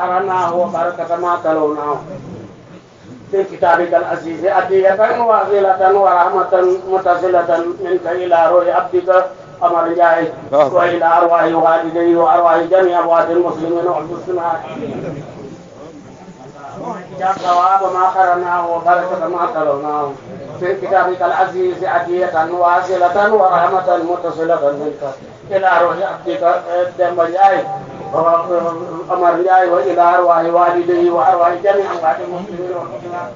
قرأناه وبركة ما تلوناه في كتابك العزيز أدية واصلة ورحمة متصلة منك إلى روح عبدك أمر جاي وإلى أرواح والديه وأرواح جميع أموات المسلمين والمسلمات ثواب ما قرأناه وبركة ما تلوناه في كتابك العزيز أدية واصلة ورحمة متصلة منك إلى روح عبدك دم جاي أمر جاي وإلى أرواح والديه وأرواح جميع أموات المسلمين والمسلمات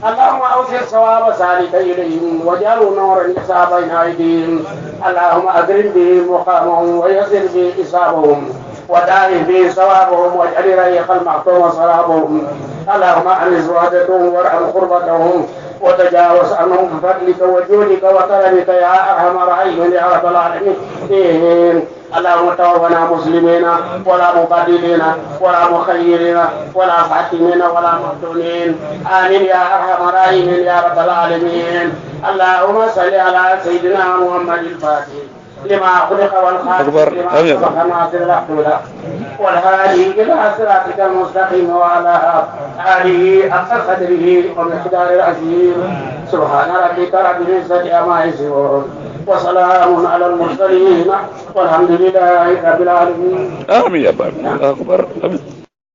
اللهم أوصل صواب ذلك إليهم واجعلوا نورا يسعى بين أيديهم اللهم أكرم به مقامهم ويسر به حسابهم ودائم به ثوابهم واجعل ريق المحطوم صلابهم اللهم أنس وحدتهم وارحم قربتهم وتجاوز عنهم بفضلك وجودك وكرمك يا أرحم الراحمين يا رب العالمين اللهم توفنا مسلمين ولا مبدلين ولا مخيرين ولا فاتنين ولا مفتونين آمين يا أرحم الراحمين يا رب العالمين اللهم صل على سيدنا محمد الفاتح لما خلق والخالق لما سبق ناصر الحق والهادي إلى صراطك المستقيم وعلى آله حق قدره ومقدار العظيم سبحان ربك رب العزة عما يصفون وسلام على المرسلين والحمد لله رب العالمين. آمين يا رب. الله أكبر.